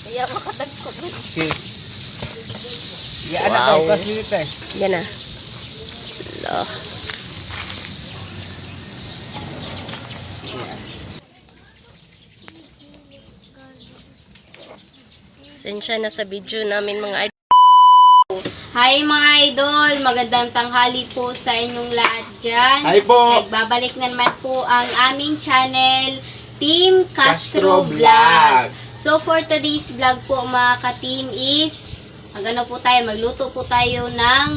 Kaya makatagkot. Okay. Yan na daw, plus minute eh. Yan na. Lo. Sensya na sa video namin mga idol. Hi mga idol, magandang tanghali po sa inyong lahat dyan. Hi po! Nagbabalik na naman po ang aming channel, Team Castro Castro Vlog. Vlog. So for today's vlog po mga ka-team is, magluto po tayo ng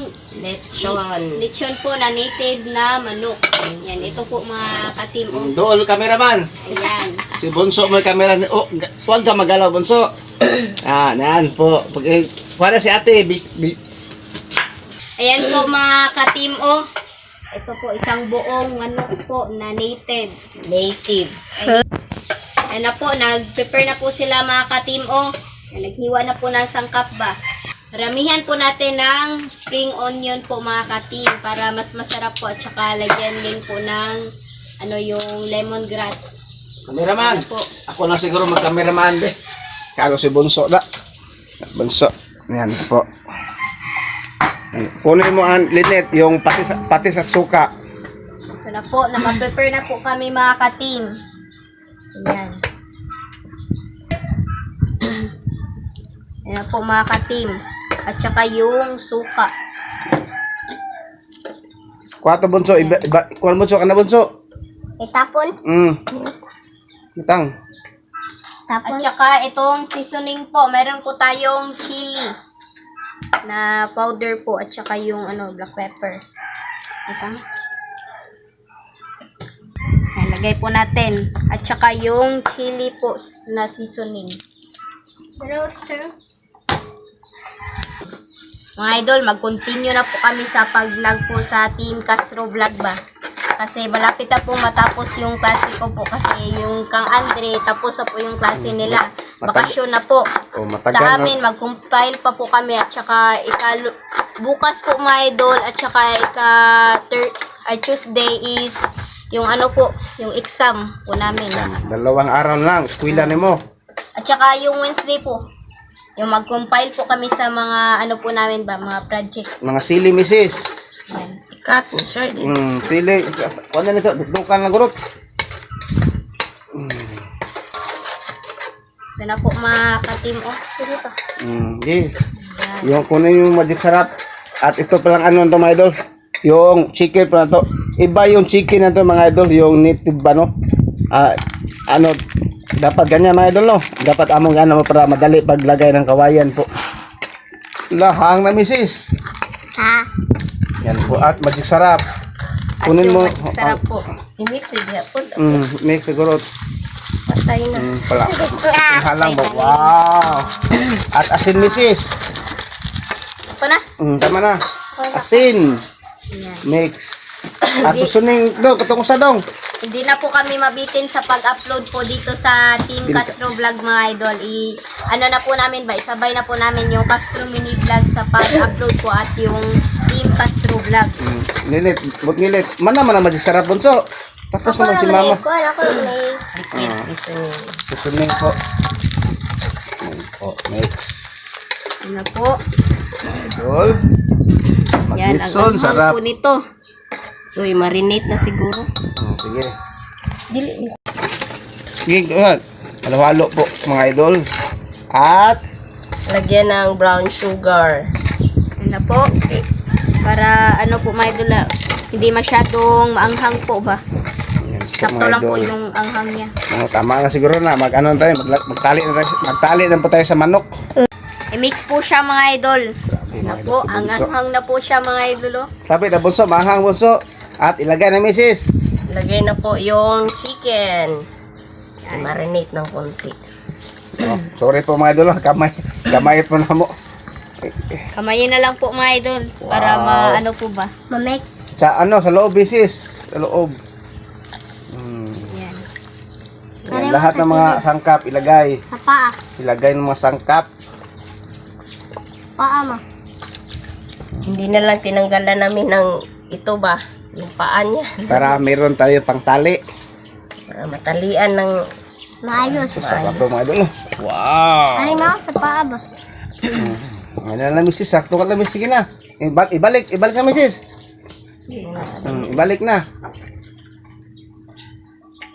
lechon po na native na manok. Yan, ito po mga ka-team. Oh. Dool, cameraman. Ayan. Si Bunso may camera. Oh, huwag ka magalaw, Bunso. Nan po. Para si ate. Ayan po mga ka-team. Oh. Ito po isang buong manok po na native. Ayan na po, nag-prepare na po sila mga ka-team. Oh. Naghiwa na po ng sangkap ba. Ramihan po natin ng spring onion po mga ka-team para mas masarap po at saka lagyan din po ng yung lemongrass. Cameraman. Ano po? Ako na siguro mag-cameraman. Kalo si Bunso da. Bunso. Yan po. Kunin mo ang linet, yung pati sa suka. Ito na po, naka-prepare na po kami mga ka-team. Ayan. Ayan po mga ka-team. At saka yung suka. Kwato Bunso, kuwan Bunso, kana Bunso. Itapon. Itang. At saka itong seasoning po, meron po tayong chili na powder po at saka yung black pepper. Ito. Ayan, lagay po natin. At saka yung chili po na seasoning. Mga idol, mag-continue na po kami sa pag-vlog po sa Team Castro Vlog ba. Kasi malapit na po matapos yung klase ko po. Kasi yung Kang Andre, tapos na po yung klase nila. Bakasyon na po. Sa amin, mag-compile pa po kami. At saka, bukas po mga idol. At saka, Tuesday is yung yung exam po namin. 2 araw lang, eskwela nimo. At saka yung Wednesday po. Yung mag-compile po kami sa mga po namin ba, mga project. Mga sili misis. Yan. Cut, sir. Sili. Ano na ito? Dukdukan lang gurot. Ito na po mga ka-team. Sige pa. Yung kunin yung magic sarap. At ito palang ito mga idol. Yung chicken pa na to. Iba yung chicken na to mga idol. Yung native ba no? Dapat ganyan mga idol no. Dapat among mo para madali paglagay ng kawayan po. Lahang na misis. Ha? Yan po. At magic sarap. Kunin mo. Sarap po. I-mix it niya po. Mix siguro. Patay na. Pala. Halang ba? Wow. At asin misis. Ito na. Tama na. Asin. Mix. At susuning do, katong usa dong. Hindi na po kami mabitin sa pag-upload po dito sa Team Castro Vlog mga idol. Na po namin ba? Isabay na po namin yung Castro Mini Vlog sa pag-upload po at yung Team Castro Vlog. Nilit, but nilit. Mana man magic sarap Bunso. Tapos naman si mama. Liquid seasoning. Susuning po. Mix. Ano po? Idol. Yan, ang Magison, sarap. po nito. So, i-marinate na siguro. Sige. Dili. Sige, halo-halo po mga idol. At Lagyan ng brown sugar. Ano po? Para po mga idol, hindi masyadong maanghang po ba? Sakto lang po yung anghang niya. Tama na siguro na. Magtali na po tayo sa manok. I-mix po siya mga idol. Ano po? Ang anghang na po siya mga idol. Sabi na Bunso, mahang Bunso. At ilagay na misis. Lagay na po yung chicken. I-marinate ng konti. Sorry po mga idol. Kamay po na mo. Kamayin na lang po mga idol. Para Wow. po ba? Ma-mix. Sa loob misis. Sa loob. Yan. Yan, lahat ng mga sangkap ilagay. Sa paa. Ilagay ng mga sangkap. Paa ma. Hindi na lang tinanggalan namin ng ito ba? Yung paan niya. Para meron tayo pang tali. Para matalian ng Maayos. Sarap po mga idol. Wow. Ano mo? Sa paa ba? Ano lang, misis. Sakto ka lang, misis. Sige na. Ibalik na, misis. Ibalik na.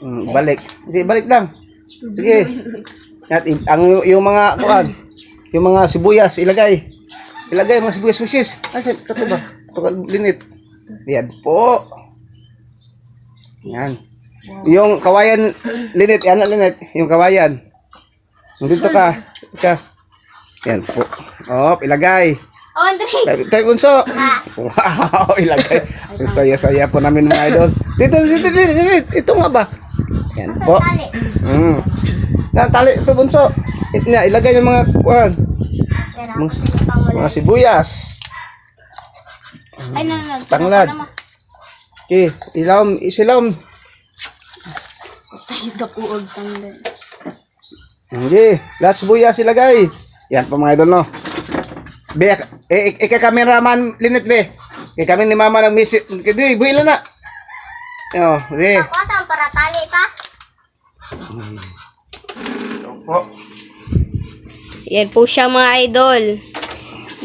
Ibalik. Sige, ibalik lang. Sige. At yung mga kuan, yung mga sibuyas ilagay. Ilagay mga sibuyas, misis. Kasi kato ba? Kato linit. Yan po. Yan. Yung kawayan linit, yan na linit, yung kawayan. Dito ka. Yan po. Ilagay. Oh, Andre! Tayo bunso. Wow, ilagay. Ang saya-saya po namin mga idol. Dito. Ito nga ba? Yan po. Tali ito bunso. Ilagay yung mga kuan. Mga sibuyas. Ay, Tanglad. Okay, isilom. Tayo ka po og tanglad. Hindi, lahat sibuyas ilagay. Yan po mga idol, no. Be, ika-cameraman linit be. Kami ni mama ng miss. Hindi, buhila na. Be. Patang para tali pa. Po. Yan po siya mga idol.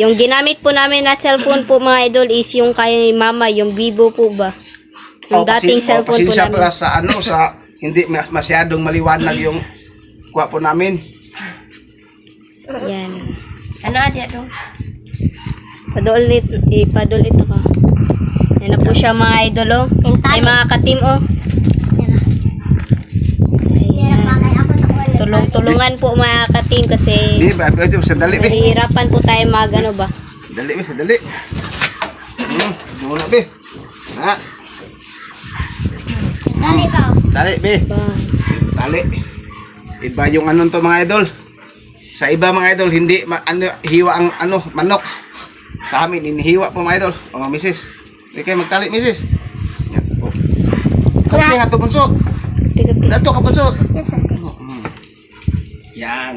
Yung ginamit po namin na cellphone po mga idol is yung kaya ni mama, yung Vivo po ba? Yung dating cellphone po pasensya namin. pala sa hindi masyadong maliwanag yung kuha po namin. Yan. Ano adi ito? Padulit ito ka. Yan na po siya mga idol oh. Ay mga ka-team oh. Ayan. Tulong-tulungan po mga ka-team kasi Di ba, sandali be. nahihirapan po tayo mag ano ba. Sandali. Muna be. Ha? Tali be. Tali. Iba yung to mga idol. Sa iba mga idol hindi hiwa ang manok. Sa amin inihiwa po mga idol. O mga misis. Hindi kayo magtali misis. Yan po. Kaya nga to bunso. Dato ka bunso. Yan.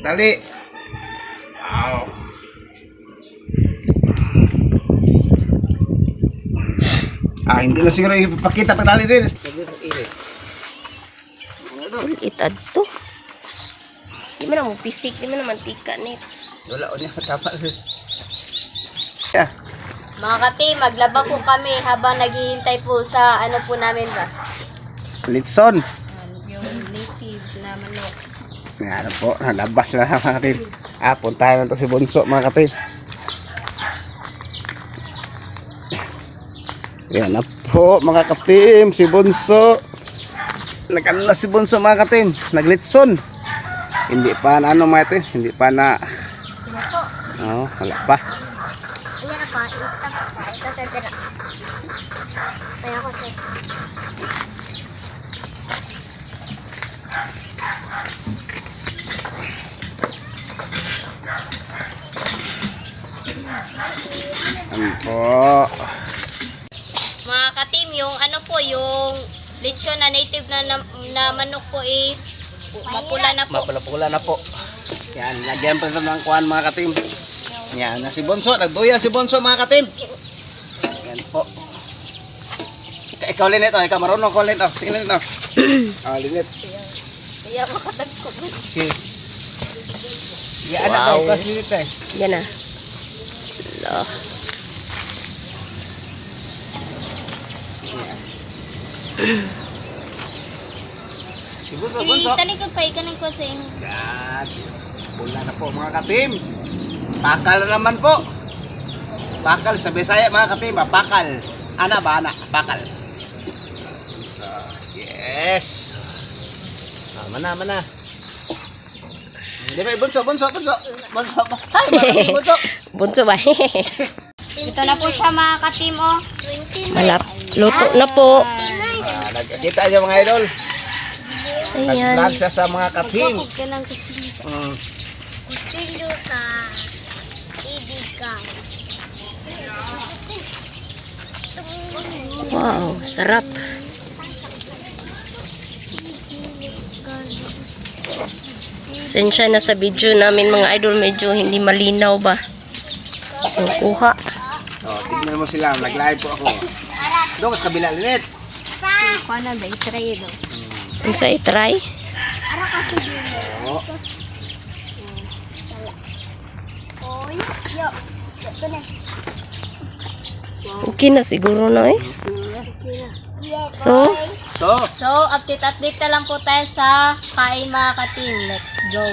Tali. Wow. Hindi na siguro ipapakita pagtali din. Itad to. Di man na mo pisik, di man na mantika ni. Wala o niya sa tapa. Mga ka-team, maglaba po kami habang naghihintay po sa ano po namin ba? Litson. Yung native na manok. Yan po, nalabas na lang mga katim. Puntahan na to si Bunso mga katim. Yan na po mga katim, si Bunso. Nag-ano si Bunso mga katim, naglitson. Hindi pa na mga katim, hindi pa na. Wala pa. Ayan na po, stop po. Ito sa tira. Kaya ko sir. Yan po. Mga ka-team, yung ano po, yung lechon na native na manok po is mapula na po. Mapula na po. Yan, lagyan pa ng kuhan mga katim. Yan, na si Bonso, nagduya si Bonso mga katim. Yan po. Ikaw linit, ikaw marunong ko linit. Sige linit. Linit. Kaya makatagkot. Okay. Yan na daw, kas linit eh. Yan na. Lo. Si Bonso. Talikod pa, ikalikod sa inyo. Yan. Bula na po mga katim. Pakal na naman po. Pakal sa Bisaya mga katim. Pakal. Ana ba ana? Pakal. So, yes. Mana. Hindi ba, bunso. Hi, bunso. Bunso ba? Ito na po siya mga ka-team oh. Malap. Luto na po. Nagkita niyo mga idol. Ayan. Nag-vlog siya sa mga katim. Ka ng kutsilyo. Kutsilyo sa ibigan. Wow, sarap. Sensya na sa video namin mga idol, medyo hindi malinaw ba yung kuha. Tignan mo sila, nag-live po ako. Doon ka kabila linit. Paano ba? I-try ito. Ano sa itry? Ara ka Oh. Oy, yo. Ito na. Okay na siguro na eh. So, So, Update na lang po tayo sa kain mga ka-team. Let's go.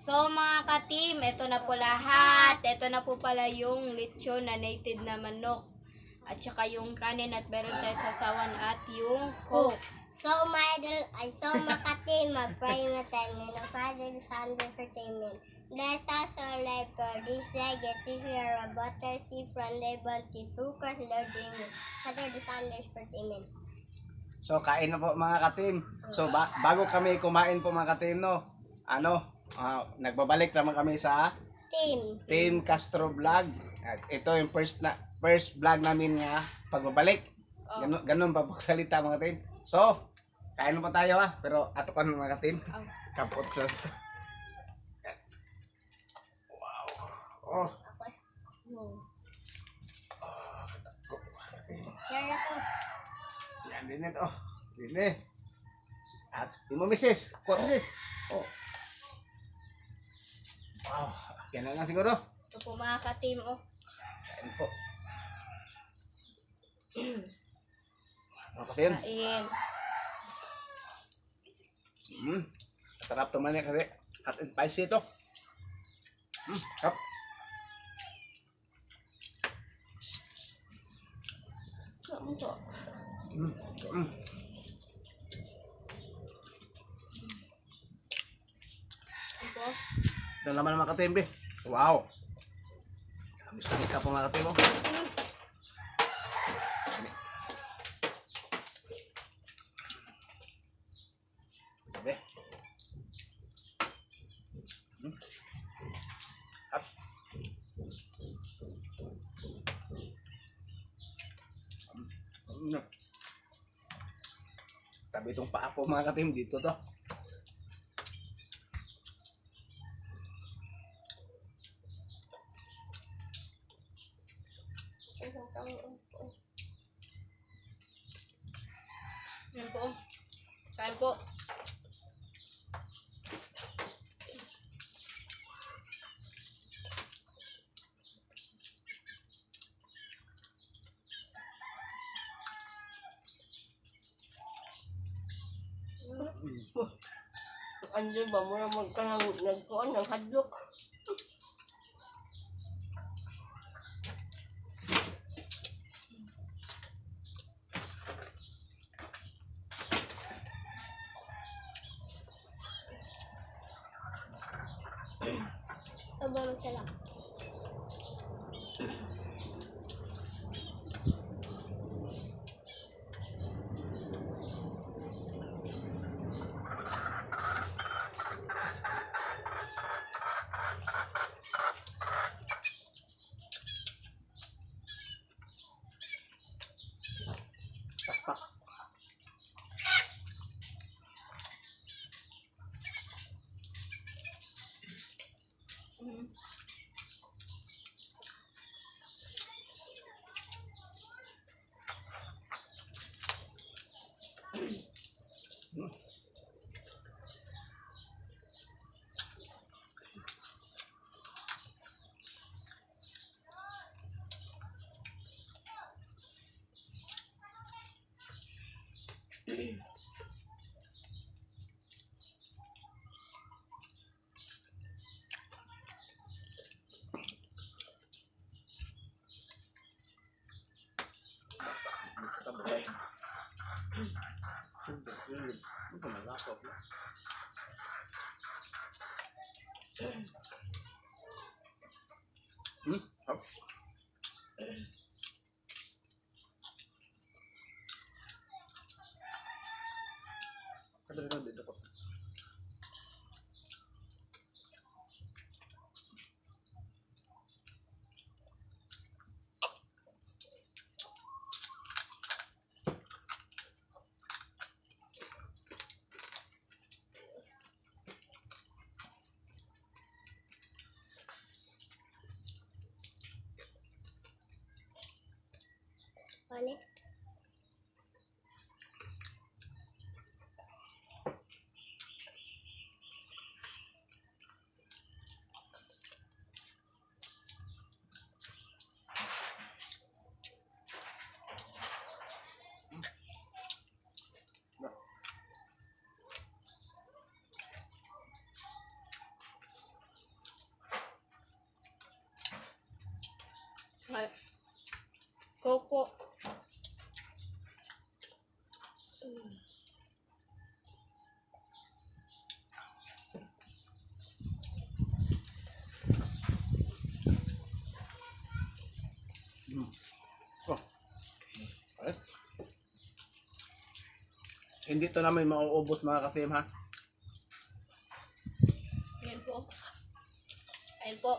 So mga ka-team, ito na po lahat. Ito na po pala yung lechon na native na manok. At saka yung kanin at meron tayo sasawan at yung coke. So Makati, ma-pray time in the Father, the Son, and the Entertainment. Bless us all life for this day, get to hear a butter, see from the bounty, through Christ, Lord, Amen. Father, the Son, and the Entertainment. so kain na po mga ka-team. So bago kami kumain po mga ka-team, no. Nagbabalik naman kami sa Team Castro Vlog. At ito yung first vlog namin nga pagbabalik. Ganun pa pagsalita mga team. So, kain na po tayo pero ato kan mga team. Kapot sa. Wow. Oh. Yan din ito. Din. At imo misis, kuha misis. Oh. Wow, yan na lang siguro. Ito po mga ka-team, oh. Kain po. Okay yun. Kain. Sarap to man yan kasi hot and spicy ito. Sarap. Ito naman ang mga katimbe. Wow. Kamis-kamis ka po mga katimbe. Sabi. Up. Tabi itong paa po mga katimbe dito to. Yan po. Kain po. Andun ba mo naman ka nagkuhan ng hadlok? Sobrang sarap. on it. Coco. Oh. Alright. Hindi to namin mauubos mga ka-fam ha. Yan po. Ayun po.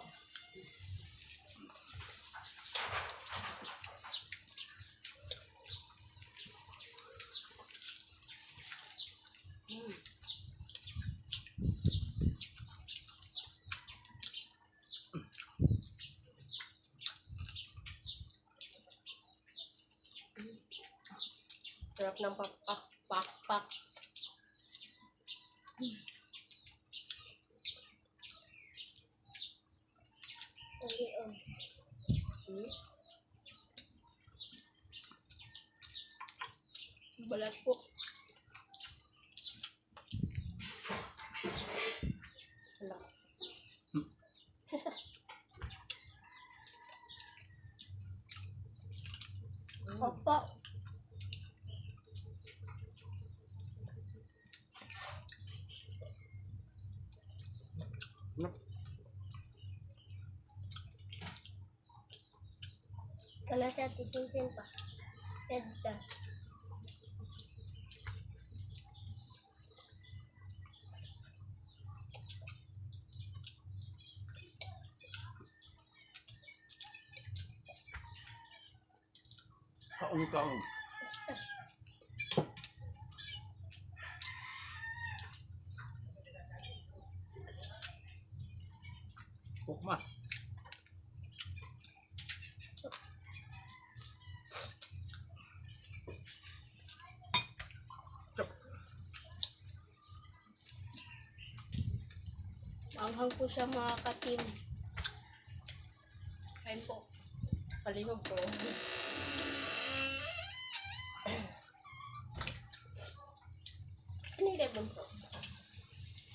Sarap ng pak. Hindi, oh. Balat po. Wala. Opo. Wala siya, tisinsin pa. Edda. Kaong. Pukma. Anghang po siya mga ka-team. Ayun po. Palihog ko. Ano yung bunso?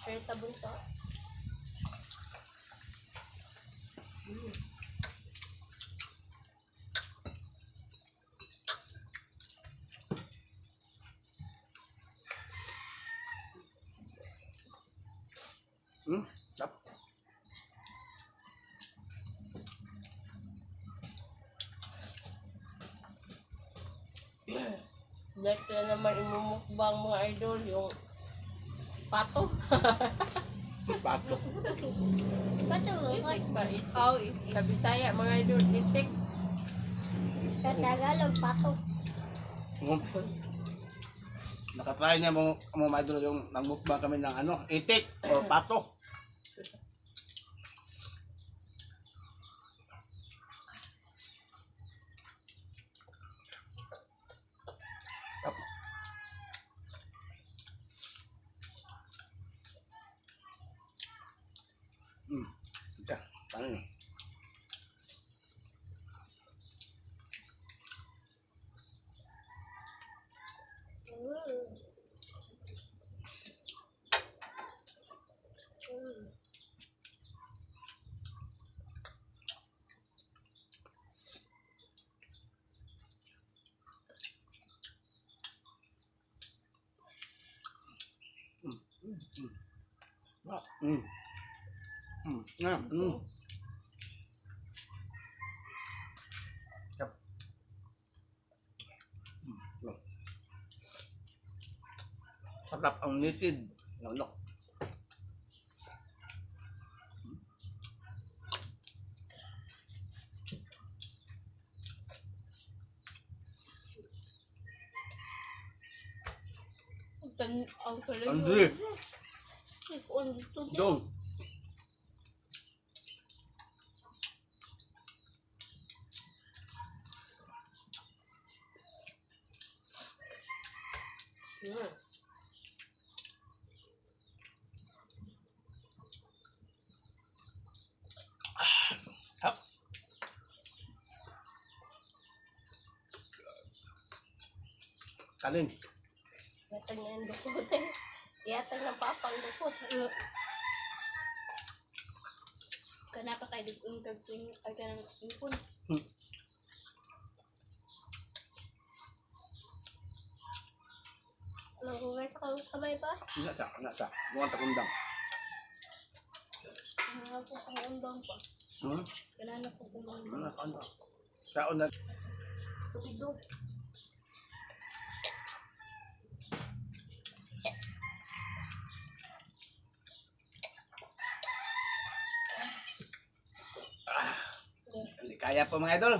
Perta bunso? Tap. Next na naman imumukbang mga idol yung pato. Patok. Ba't mo ko? Itik ba? Sa Bisaya mga idol, itik. Sa Tagalog, pato. Nakatry niya mo mga idol yung nagmukbang kami ng ano, itik o pato. Tap. Ya, paano yun? Yep. Sarap ang nitid. Ano? Ang saling Andre, on dito. dong. Kanin. Yatag na yung dukot eh. Yatag ng papang dukot. Kanapa kay dugong kagping ay kanang impon. Mag-uwi sa kamay pa. Nasa. Bukan takundang. Mga po ang undang pa. Kanana po kumang Ano? Saon na. tubig do. Hindi kaya po mga idol.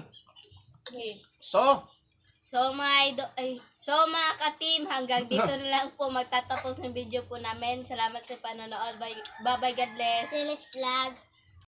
Okay. So, So mga ka-team, hanggang dito na lang po magtatapos ng video po namin. Salamat sa panonood. Bye bye, God bless. Finish vlog.